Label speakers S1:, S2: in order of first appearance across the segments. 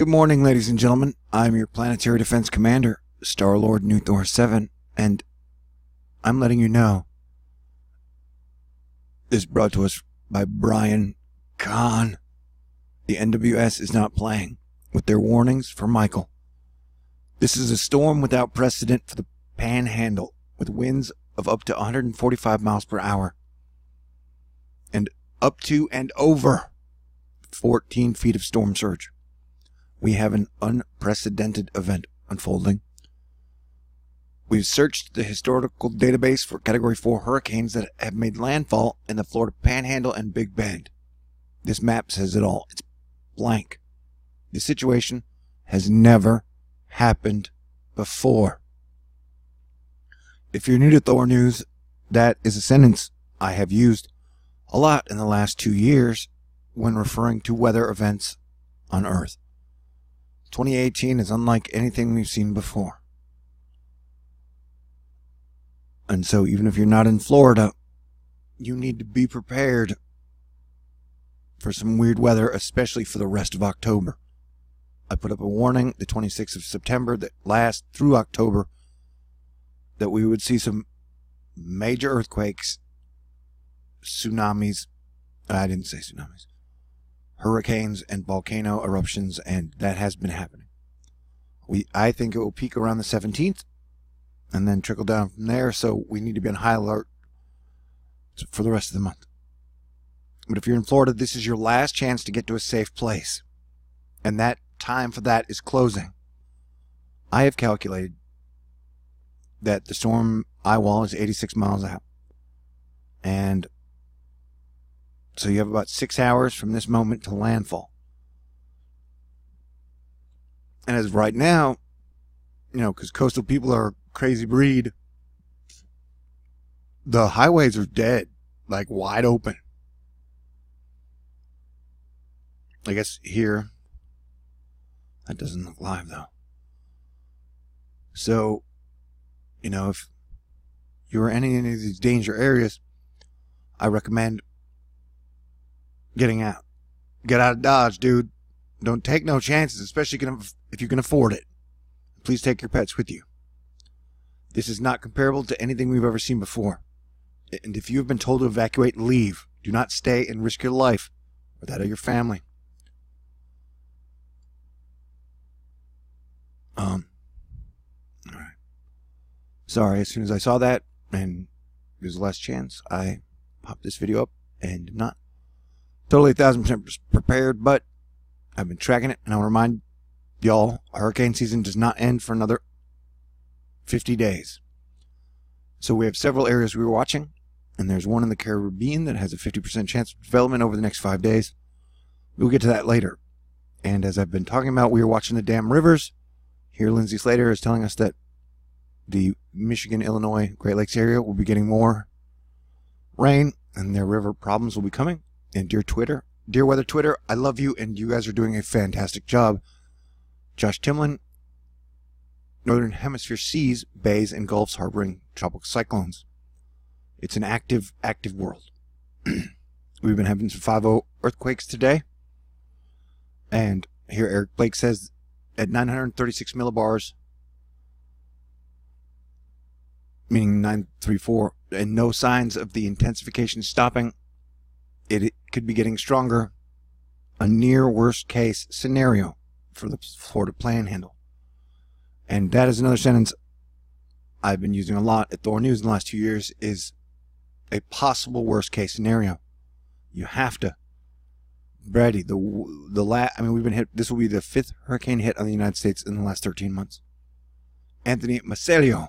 S1: Good morning, ladies and gentlemen. I'm your Planetary Defense Commander, Star-Lord New Thor 7, and I'm letting you know this is brought to us by Brian Kahn. The NWS is not playing with their warnings for Michael. This is a storm without precedent for the Panhandle, with winds of up to 145 miles per hour and up to and over 14 feet of storm surge. We have an unprecedented event unfolding. We've searched the historical database for Category 4 hurricanes that have made landfall in the Florida Panhandle and Big Bend. This map says it all. It's blank. This situation has never happened before. If you're new to Thor News, that is a sentence I have used a lot in the last 2 years when referring to weather events on Earth. 2018 is unlike anything we've seen before. And so even if you're not in Florida, you need to be prepared for some weird weather, especially for the rest of October. I put up a warning the 26th of September that lasts through October that we would see some major earthquakes, tsunamis, I didn't say tsunamis, hurricanes and volcano eruptions, and that has been happening. I think it will peak around the 17th and then trickle down from there, so we need to be on high alert for the rest of the month. But if you're in Florida, this is your last chance to get to a safe place, and that time for that is closing. I have calculated that the storm eye wall is 86 miles out, and so you have about 6 hours from this moment to landfall. And as of right now, you know, because coastal people are a crazy breed, the highways are dead, like wide open. I guess here, that doesn't look live though. So, you know, if you're in any of these danger areas, I recommend getting out. Get out of Dodge, dude. Don't take no chances, especially if you can afford it. Please take your pets with you. This is not comparable to anything we've ever seen before. And if you have been told to evacuate, leave. Do not stay and risk your life or that of your family. Alright. Sorry, as soon as I saw that, and it was the last chance, I popped this video up and did not totally 1000% prepared, but I've been tracking it, and I'll remind y'all, hurricane season does not end for another 50 days. So we have several areas we were watching, and there's one in the Caribbean that has a 50% chance of development over the next 5 days. We'll get to that later. And as I've been talking about, we are watching the damn rivers. Here, Lindsay Slater is telling us that the Michigan, Illinois, Great Lakes area will be getting more rain, and their river problems will be coming. And dear weather Twitter, I love you, and you guys are doing a fantastic job. Josh Timlin, Northern Hemisphere seas, bays, and gulfs harboring tropical cyclones. It's an active world. We've been having some 5.0 earthquakes today. And here Eric Blake says at 936 millibars, meaning 934, and no signs of the intensification stopping. It could be getting stronger. A near worst case scenario for the Florida Panhandle. And that is another sentence I've been using a lot at Thor News in the last 2 years, is a possible worst case scenario. You have to ready. We've been hit. This will be the 5th hurricane hit on the United States in the last 13 months. Anthony Macelio,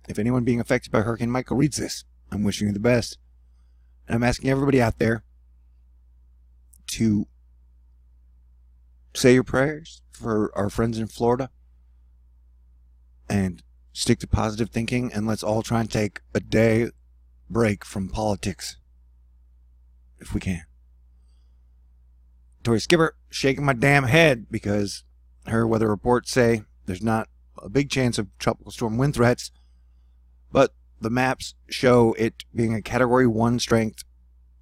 S1: if anyone being affected by Hurricane Michael reads this, I'm wishing you the best. And I'm asking everybody out there to say your prayers for our friends in Florida and stick to positive thinking, and let's all try and take a day break from politics if we can. Tori Skipper shaking my damn head because her weather reports say there's not a big chance of tropical storm wind threats, but the maps show it being a Category 1 strength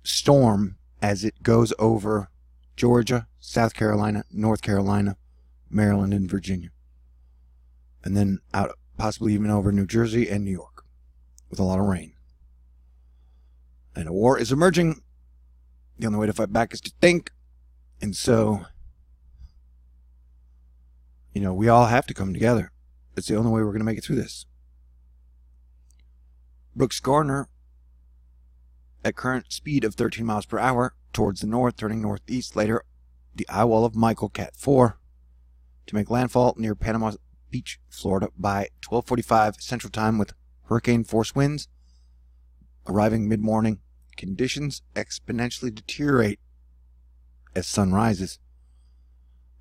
S1: storm as it goes over Georgia, South Carolina, North Carolina, Maryland, and Virginia. And then out possibly even over New Jersey and New York with a lot of rain. And a war is emerging. The only way to fight back is to think. And so, we all have to come together. It's the only way we're going to make it through this. Brooks Garner, at current speed of 13 miles per hour, towards the north, turning northeast later, the eye wall of Michael, Cat 4, to make landfall near Panama Beach, Florida, by 12:45 Central Time with hurricane force winds. Arriving mid-morning, conditions exponentially deteriorate as sun rises.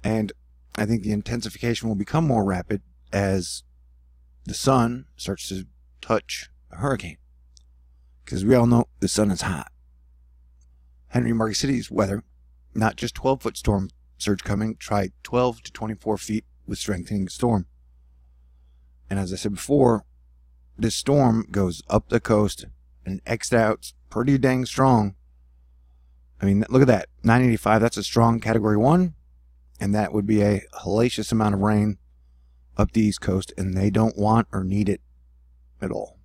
S1: And I think the intensification will become more rapid as the sun starts to touch a hurricane. Because we all know the sun is hot. Henry Market City's weather, not just 12-foot storm surge coming, tried 12 to 24 feet with strengthening storm. And as I said before, this storm goes up the coast and exits out pretty dang strong. I mean, look at that. 985, that's a strong Category 1. And that would be a hellacious amount of rain up the East Coast. And they don't want or need it at all.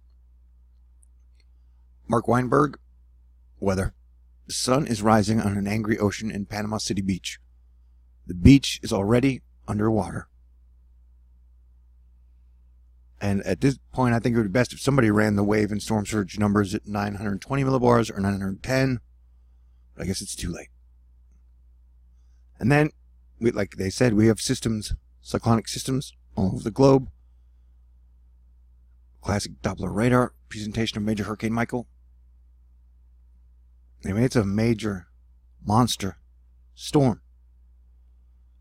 S1: Mark Weinberg, weather. The sun is rising on an angry ocean in Panama City Beach. The beach is already underwater. And at this point, I think it would be best if somebody ran the wave and storm surge numbers at 920 millibars or 910. But I guess it's too late. And then, like they said, we have systems, cyclonic systems all over the globe. Classic Doppler radar presentation of Major Hurricane Michael. Anyway, it's a major monster storm.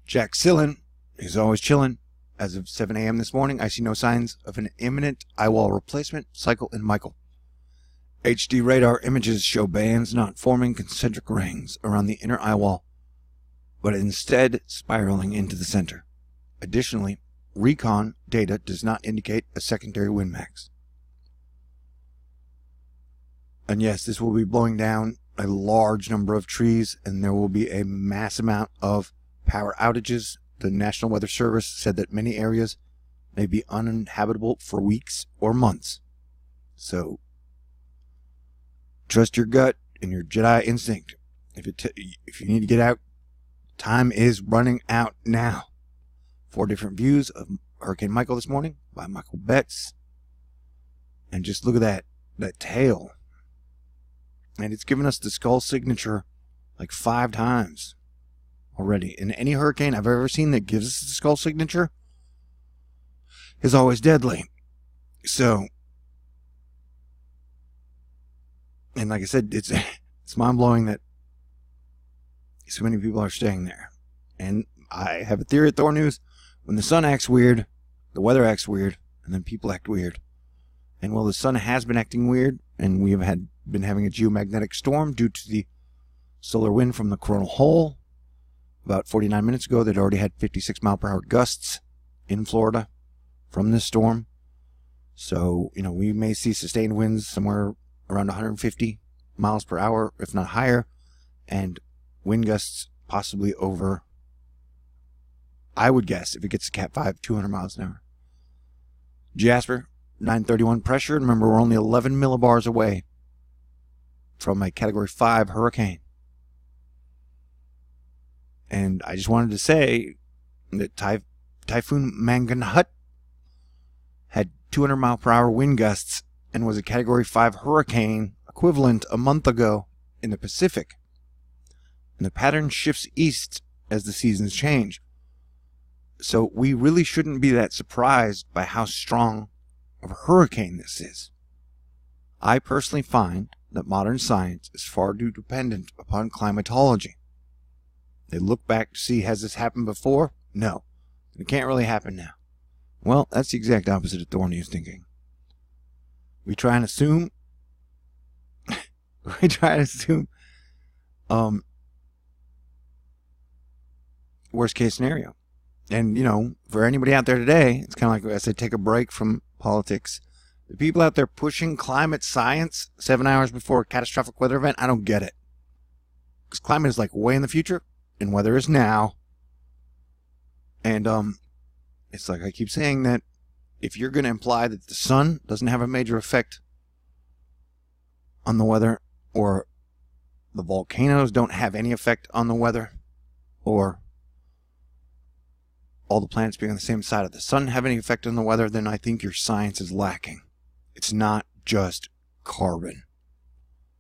S1: Jack Sillen is always chilling. As of 7 a.m. this morning, I see no signs of an imminent eye wall replacement cycle in Michael. HD radar images show bands not forming concentric rings around the inner eye wall, but instead spiraling into the center. Additionally, recon data does not indicate a secondary wind max. And yes, this will be blowing down a large number of trees, and there will be a mass amount of power outages. The National Weather Service said that many areas may be uninhabitable for weeks or months. So, trust your gut and your Jedi instinct. If you need to get out, time is running out now. 4 different views of Hurricane Michael this morning by Michael Betts. And just look at that tail. And it's given us the skull signature like 5 times already. And any hurricane I've ever seen that gives us the skull signature is always deadly. So, and like I said, it's mind-blowing that so many people are staying there. And I have a theory at THORNEWS. When the sun acts weird, the weather acts weird, and then people act weird. And well, the sun has been acting weird, and we have been having a geomagnetic storm due to the solar wind from the coronal hole. About 49 minutes ago, they'd already had 56 mile per hour gusts in Florida from this storm. So, we may see sustained winds somewhere around 150 miles per hour, if not higher, and wind gusts possibly over, I would guess, if it gets to Cat 5, 200 miles an hour. Jasper, 931 pressure. Remember, we're only 11 millibars away from a Category 5 hurricane. And I just wanted to say that Typhoon Manganhut had 200 mile per hour wind gusts and was a Category 5 hurricane equivalent a month ago in the Pacific. And the pattern shifts east as the seasons change. So we really shouldn't be that surprised by how strong of a hurricane this is. I personally find that modern science is far too dependent upon climatology. They look back to see, has this happened before? No. It can't really happen now. Well, that's the exact opposite of THORNEWS thinking. We try and assume worst case scenario. And, for anybody out there today, it's kind of like I said, take a break from politics. The people out there pushing climate science 7 hours before a catastrophic weather event, I don't get it. Because climate is like way in the future, and weather is now. And it's like I keep saying that if you're going to imply that the sun doesn't have a major effect on the weather, or the volcanoes don't have any effect on the weather, or all the planets being on the same side of the sun have any effect on the weather, then I think your science is lacking. It's not just carbon.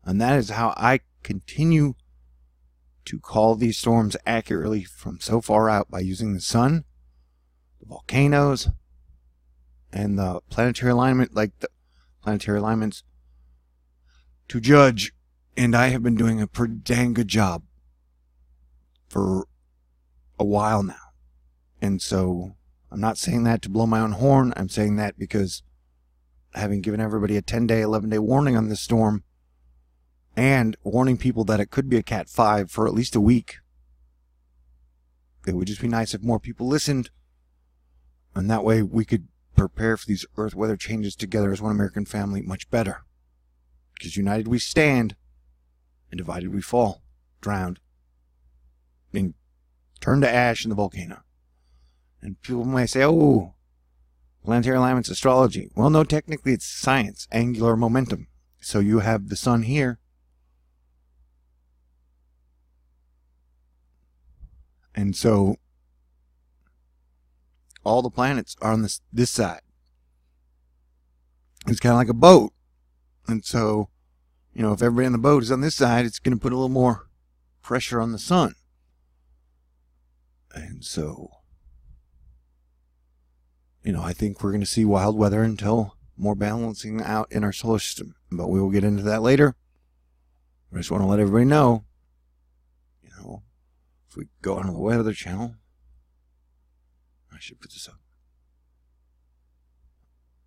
S1: And that is how I continue to call these storms accurately from so far out, by using the sun, the volcanoes, and the planetary alignment, like the planetary alignments, to judge. And I have been doing a pretty dang good job for a while now. And so I'm not saying that to blow my own horn. I'm saying that because, having given everybody a 10-day, 11-day warning on this storm, and warning people that it could be a Cat 5 for at least a week, it would just be nice if more people listened. And that way we could prepare for these earth weather changes together as one American family much better. Because united we stand, and divided we fall, drowned, and turned to ash in the volcano. And people may say, oh, planetary alignment's astrology. Well, no, technically it's science, angular momentum. So you have the sun here, and so all the planets are on this side. It's kind of like a boat. And so, you know, if everybody on the boat is on this side, it's going to put a little more pressure on the sun. And so, you know, I think we're going to see wild weather until more balancing out in our solar system. But we will get into that later. I just want to let everybody know, you know, if we go on the weather channel, I should put this up.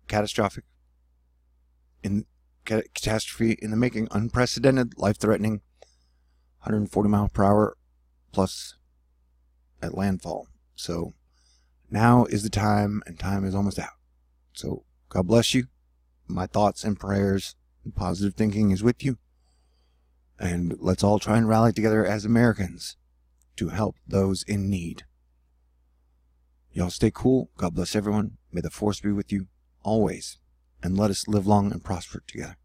S1: Catastrophic. Catastrophe in the making. Unprecedented, life-threatening, 140 miles per hour plus at landfall. So now is the time, and time is almost out. So God bless you. My thoughts and prayers and positive thinking is with you. And let's all try and rally together as Americans to help those in need. Y'all stay cool. God bless everyone. May the force be with you always. And let us live long and prosper together.